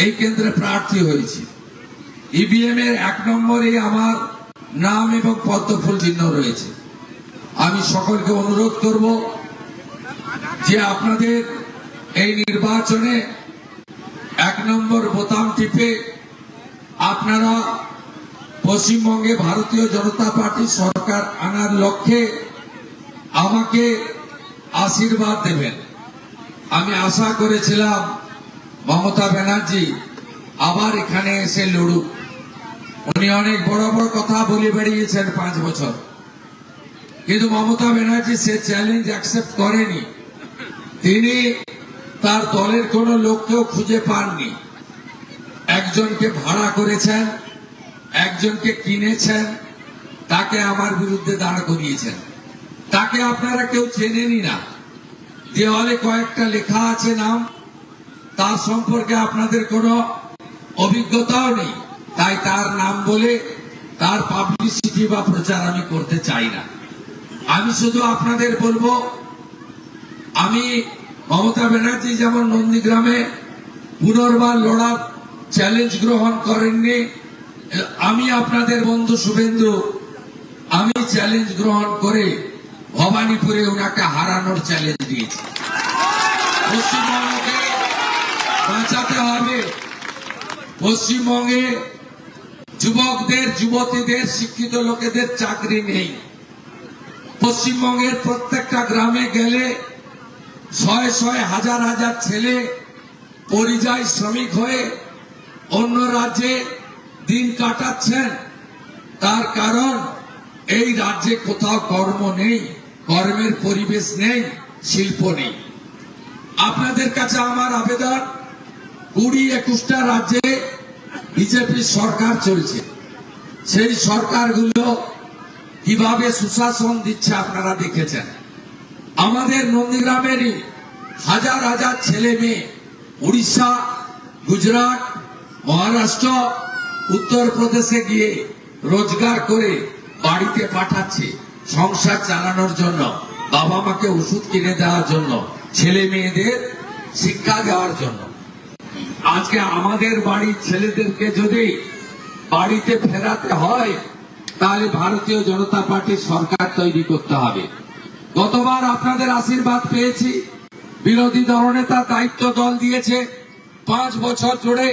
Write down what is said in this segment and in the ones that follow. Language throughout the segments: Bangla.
এই কেন্দ্রে প্রার্থী হয়েছি। ইভিএম এর 1 নম্বরে আমার নাম এবং পদ্মফুল চিহ্ন রয়েছে। আমি সকলকে অনুরোধ করব যে আপনাদের এই নির্বাচনে 1 নম্বর বোতাম টিপে আপনারা পশ্চিমবঙ্গে ভারতীয় জনতা পার্টি সরকার আনার লক্ষ্যে আমাকে আশীর্বাদ দেবেন। আমি আশা করেছিলাম মমতা ব্যানার্জি আবার এখানে এসে লড়ুক। উনি অনেক বড় বড় কথা বলে বেরিয়েছেন 5 বছর, কিন্তু মমতা ব্যানার্জি সে চ্যালেঞ্জ অ্যাকসেপ্ট করেনি। তিনি তার দলের কোন লোককেও খুঁজে পাননি। একজনকে ভাড়া করেছেন, একজনকে কিনেছেন, তাকে আমার বিরুদ্ধে দাঁড় করিয়েছেন। তাকে আপনারা কেউ চেনেনই না। দেওয়ালে কয়েকটা লেখা আছে নাম, তার সম্পর্কে আপনাদের কোনো অভিজ্ঞতাও নেই। তাই তার নাম বলে তার পাবলিসিটি বা প্রচার আমি করতে চাই না। আমি শুধু আপনাদের বলবো, আমি মমতা ব্যানার্জি যেমন নন্দীগ্রামে পুনর্বার লড়ার চ্যালেঞ্জ গ্রহণ করেননি, আমি আপনাদের বন্ধু শুভেন্দু, আমি চ্যালেঞ্জ গ্রহণ করে ভবানীপুরে ওনাকে হারানোর চ্যালেঞ্জ দিয়েছি। পশ্চিমবঙ্গকে বাঁচাতে হবে। পশ্চিমবঙ্গে যুবকদের, যুবতীদের, শিক্ষিত লোকেদের চাকরি নেই। পশ্চিমবঙ্গের প্রত্যেকটা গ্রামে গেলে শয়ে শয়ে হাজার হাজার ছেলে পরিযায়ী শ্রমিক হয়ে অন্য রাজ্যে দিন কাটাচ্ছেন। তার কারণ এই রাজ্যে কোথাও কর্ম নেই, কর্মের পরিবেশ নেই, শিল্প নেই। আপনাদের কাছে আমার আবেদন, 20-21টা রাজ্যে বিজেপি সরকার চলছে। সেই সরকারগুলো কিভাবে সুশাসন দিচ্ছে আপনারা দেখেছেন। আমাদের নন্দীগ্রামেরই হাজার হাজার ছেলে মেয়ে উড়িষ্যা, গুজরাট, মহারাষ্ট্র, উত্তরপ্রদেশে গিয়ে রোজগার করে বাড়িতে পাঠাচ্ছে সংসার চালানোর জন্য, বাবা মাকে ওষুধ কিনে দেওয়ার জন্য, ছেলে মেয়েদের শিক্ষা দেওয়ার জন্য। আজকে আমাদের বাড়ির ছেলেদেরকে যদি বাড়িতে ফেরাতে হয়, তাহলে ভারতীয় জনতা পার্টির সরকার তৈরি করতে হবে। গতবার আপনাদের আশীর্বাদ পেয়েছি। বিরোধী দলনেতা দায়িত্ব দল দিয়েছে 5 বছর জুড়ে।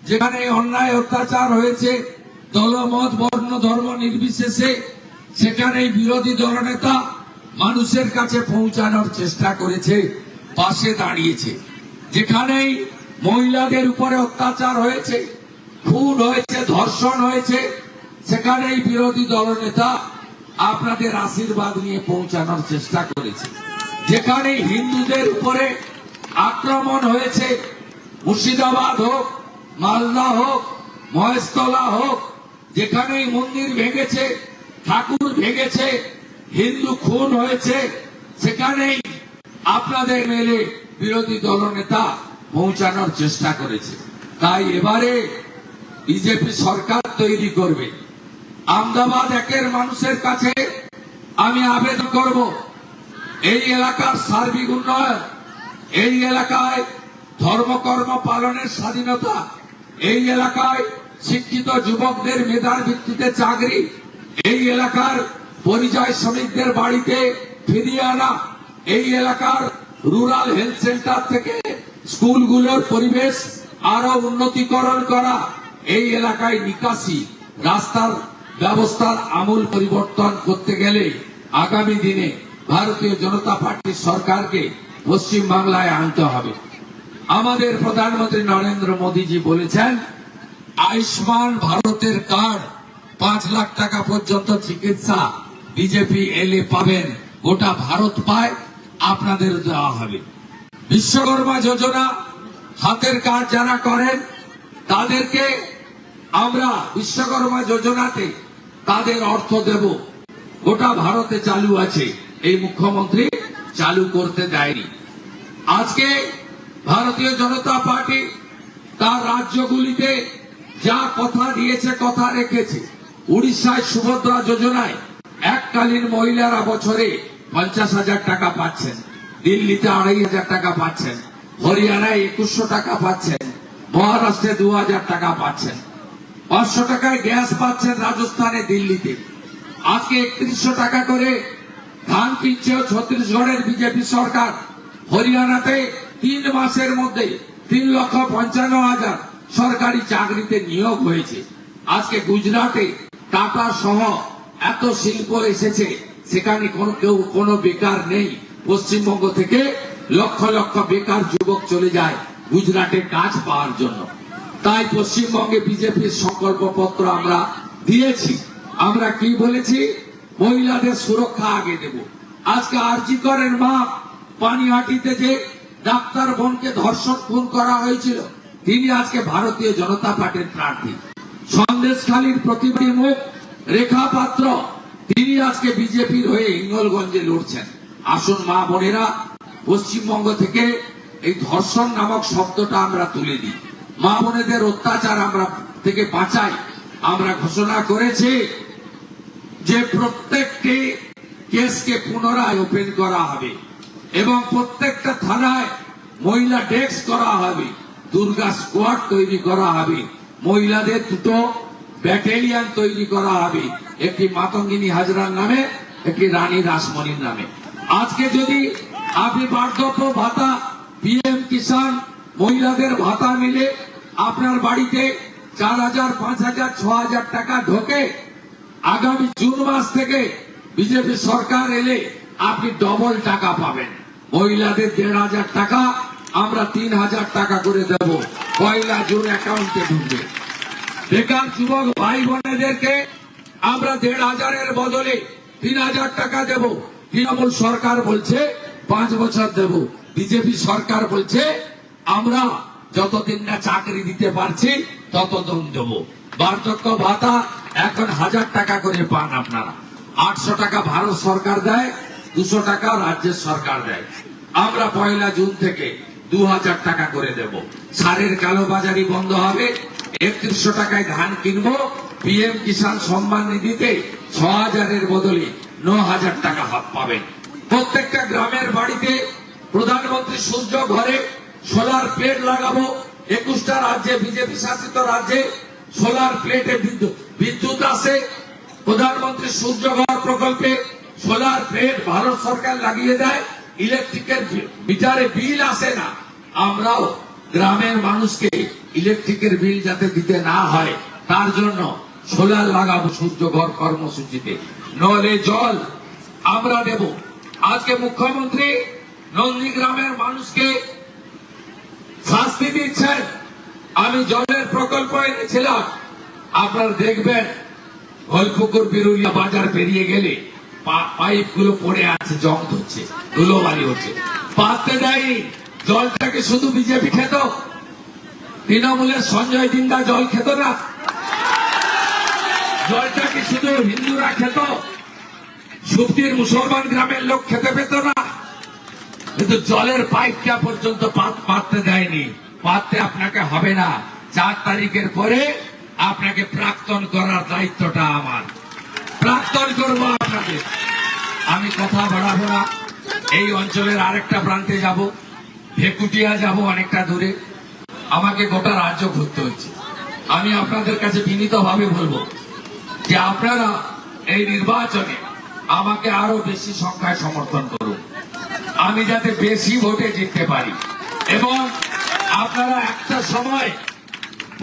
যেখানে অন্যায় অত্যাচার হয়েছে দলমত বর্ণ ধর্ম নির্বিশেষে, সেখানেই বিরোধী দলনেতা মানুষের কাছে পৌঁছানোর চেষ্টা করেছে, পাশে দাঁড়িয়েছে। যেখানেই মহিলাদের উপরে অত্যাচার হয়েছে, খুন হয়েছে, ধর্ষণ হয়েছে, সেখানেই বিরোধী দলনেতা আপনাদের আশীর্বাদ নিয়ে পৌঁছানোর চেষ্টা করেছে। যেখানে হিন্দুদের উপরে আক্রমণ হয়েছে, মুর্শিদাবাদ হোক, মালদা হোক, মহেশতলা হোক, যেখানেই মন্দির ভেঙেছে, ঠাকুর ভেঙেছে, হিন্দু খুন হয়েছে, সেখানেই আপনাদের মেলে বিরোধী দলনেতা পৌঁছানোর চেষ্টা করেছে। তাই এবারে বিজেপি সরকার তৈরি করবে। আহমেদাবাদ 1-এর মানুষের কাছে আমি আবেদন করব, এই এলাকার সার্বিক উন্নয়ন, এই এলাকায় ধর্মকর্ম পালনের স্বাধীনতা, এই এলাকায় শিক্ষিত যুবকদের মেধার ভিত্তিতে চাকরি, এই এলাকার পরিযায়ী শ্রমিকদের বাড়িতে ফিরিয়ে আনা, এই এলাকার রুরাল হেলথ সেন্টার থেকে স্কুলগুলোর পরিবেশ আরো উন্নতিকরণ করা, এই এলাকায় নিকাশি রাস্তার ব্যবস্থার আমূল পরিবর্তন করতে গেলে আগামী দিনে ভারতীয় জনতা পার্টির সরকারকে পশ্চিম বাংলায় আনতে হবে। আমাদের প্রধানমন্ত্রী নরেন্দ্র মোদীজি বলেছেন, আয়ুষ্মান ভারতের কার্ড 5 লাখ টাকা পর্যন্ত চিকিৎসা বিজেপি এলে পাবেন, গোটা ভারত পায়, আপনাদের দেওয়া হবে। বিশ্বকর্মা যোজনা হাতের কাজ যারা করেন তাদেরকে আমরা বিশ্বকর্মা যোজনাতে তাদের অর্থ দেব, গোটা ভারতে চালু আছে। এই মুখ্যমন্ত্রী চালু করতে দেয়নি। আজকে ভারতীয় জনতা পার্টি তার রাজ্যগুলিতে যা কথা দিয়েছে, কথা রেখেছে। উড়িষ্যায় সুভদ্রা যোজনায় এককালীন মহিলারা বছরে 50,000 টাকা পাচ্ছেন, দিল্লিতে 2,500 টাকা পাচ্ছেন, হরিয়ানায় 2100 টাকা পাচ্ছেন, মহারাষ্ট্রে 2000 টাকা পাচ্ছেন, 500 টাকায় গ্যাস পাচ্ছেন রাজস্থানে, দিল্লিতে। আজকে 3100 টাকা করে ধান কিনছে ছত্তিশগড়ের বিজেপি সরকার। হরিয়ানাতে 3 মাসের মধ্যে 3,55,000 সরকারি চাকরিতে নিয়োগ হয়েছে। আজকে গুজরাটে টাটা সহ এত শিল্প এসেছে, সেখানে কোনো বেকার নেই। পশ্চিমবঙ্গ থেকে লক্ষ লক্ষ বেকার যুবক চলে যায় গুজরাটে কাজ পাওয়ার জন্য। তাই পশ্চিমবঙ্গে বিজেপির সংকল্প পত্র আমরা দিয়েছি। আমরা কি বলেছি? মহিলাদের সুরক্ষা আগে দেব। আজকে আরজি করের মা পানিহাটিতে যে ডাক্তার বোনকে ধর্ষণ খুন করা হয়েছিল, তিনি আজকে ভারতীয় জনতা পার্টির প্রার্থী। সন্দেশখালীর প্রতিবাদী মুখ রেখা পাত্র, তিনি আজকে বিজেপির হয়ে হিঙ্গলগঞ্জে লড়ছেন। আসুন মা বোনেরা, পশ্চিমবঙ্গ থেকে এই ধর্ষণ নামক শব্দটা আমরা তুলে দিই, মা বোনেদের অত্যাচার আমরা থেকে বাঁচাই। আমরা ঘোষণা করেছি যে প্রত্যেকটি কেসকে পুনরায় ওপেন করা হবে এবং প্রত্যেকটা থানায় মহিলা ডেস্ক করা হবে, দুর্গা স্কোয়াড তৈরি করা হবে, মহিলাদের 2টো ব্যাটালিয়ন তৈরি করা হবে, একটি মাতঙ্গিনী হাজরার নামে, একটি রানী রাসমণির নামে। আজকে যদি আপনি বার্ধক্য ভাতা, পিএম কিষাণ, মহিলাদের ভাতা মিলে আপনার বাড়িতে 4,000, 5,000, 6,000 টাকা ঢোকে, আগামী জুন মাস থেকে বিজেপি সরকার এলে আপনি ডবল টাকা পাবেন। মহিলাদের 1,500 টাকা আমরা 3,000 টাকা করে দেব, 1 জুন অ্যাকাউন্টে ঢুকবে। বেকার যুবক ভাই বোনেদেরকে আমরা 1,500-এর বদলে 3,000 টাকা দেব। তৃণমূল সরকার বলছে 5 বছর দেব, বিজেপি সরকার বলছে আমরা যতদিন না চাকরি দিতে পারছি ততদিন দেব। বার্ধক্য ভাতা এখন 1,000 টাকা করে পান আপনারা। 800 টাকা ভারত সরকার দেয়, 200 টাকা রাজ্যের সরকার দেয়। আমরা 1 জুন থেকে 2,000 টাকা করে দেব। সারের কালোবাজারি বন্ধ হবে। 3100 টাকায় ধান কিনবো। পিএম কিষাণ সম্মান নিধিতে 6,000-এর বদলে 9,000 টাকা হাত পাবেন। প্রত্যেকটা গ্রামের বাড়িতে প্রধানমন্ত্রী সূর্য ঘরে সোলার প্লেট লাগাবো। 21টা রাজ্যে, বিজেপি শাসিত রাজ্যে সোলার প্লেটে বিদ্যুৎ আসে। প্রধানমন্ত্রী সূর্য ঘর প্রকল্পে সোলার প্লেট ভারত সরকার লাগিয়ে দেয়, ইলেকট্রিকের মিটারে বিল আসে না। আমরাও গ্রামের মানুষকে ইলেকট্রিকের বিল যাতে দিতে না হয় তার জন্য সোলার লাগাবো সূর্য ঘর কর্মসূচিতে। নলে জল আমরা দেব। আজকে মুখ্যমন্ত্রী নন্দীগ্রামের মানুষকে শাস্তি দিচ্ছেন। আমি জলের প্রকল্প এনেছিলাম, আপনারা দেখবেন গোলপুকুর বিরুলিয়া বাজার পেরিয়ে গেলে পাইপ গুলো পড়ে আছে, জং হচ্ছে, ধুলোবালি হচ্ছে, পাততে দেয়নি। জলটাকে শুধু বিজেপি খেত, তৃণমূলের সঞ্জয় দিন্দা জল খেত না। জলটাকে শুধু হিন্দুরা খেত, সুপ্তির মুসলমান গ্রামের লোক খেতে পেত না। কিন্তু জলের পাইপটা পর্যন্ত পাততে দেয়নি। পাততে আপনাকে হবে না। 4 তারিখের পরে আপনাকে প্রাক্তন করার দায়িত্বটা আমার। প্রাক্তন করবো আপনাকে। আমি কথা বাড়াবো না। এই অঞ্চলের আরেকটা প্রান্তে যাব, ভেকুটিয়া যাব, অনেকটা দূরে। আমাকে গোটা রাজ্য ঘুরতে হচ্ছে। আমি আপনাদের কাছে বিনীতভাবে বলবো যে আপনারা এই নির্বাচনে আমাকে আরো বেশি সংখ্যায় সমর্থন করুন, আমি যাতে বেশি ভোটে জিততে পারি। এবং আপনারা একটা সময়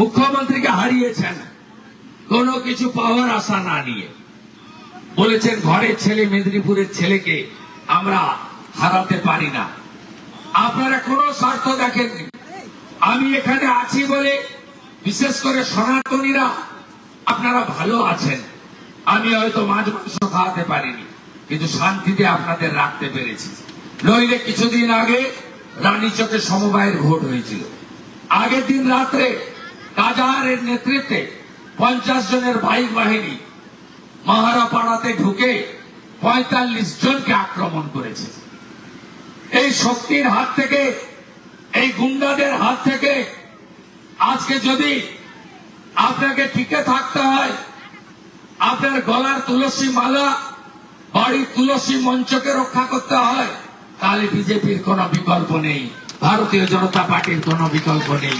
মুখ্যমন্ত্রীকে হারিয়েছেন কোনো কিছু পাওয়ার আশা না নিয়ে। বলেছেন ঘরের ছেলে, মেদিনীপুরের ছেলেকে আমরা হারাতে পারি না। আপনারা কোনো স্বার্থ দেখেননি। আমি এখানে আছি বলে, বিশেষ করে সনাতনীরা আপনারা ভালো আছেন। আমি হয়তো মাছ মাংস খাওয়াতে পারিনি, কিন্তু শান্তিতে আপনাদের রাখতে পেরেছি। নইলে কিছুদিন আগে রানীচকে সমবায়ের ভোট হয়েছিল। আগের দিন রাত্রে কাজাহারের নেতৃত্বে 50 জনের বাইক বাহিনী মাহারাপাড়াতে ঢুকে 45 জনকে আক্রমণ করেছে। এই শক্তির হাত থেকে, এই গুন্ডাদের হাত থেকে আজকে যদি আপনাকে টিকে থাকতে হয়, আপনার গলার তুলসী মালা, বাড়ির তুলসী মঞ্চকে রক্ষা করতে হয়, তাহলে বিজেপির কোনো বিকল্প নেই, ভারতীয় জনতা পার্টির কোনো বিকল্প নেই।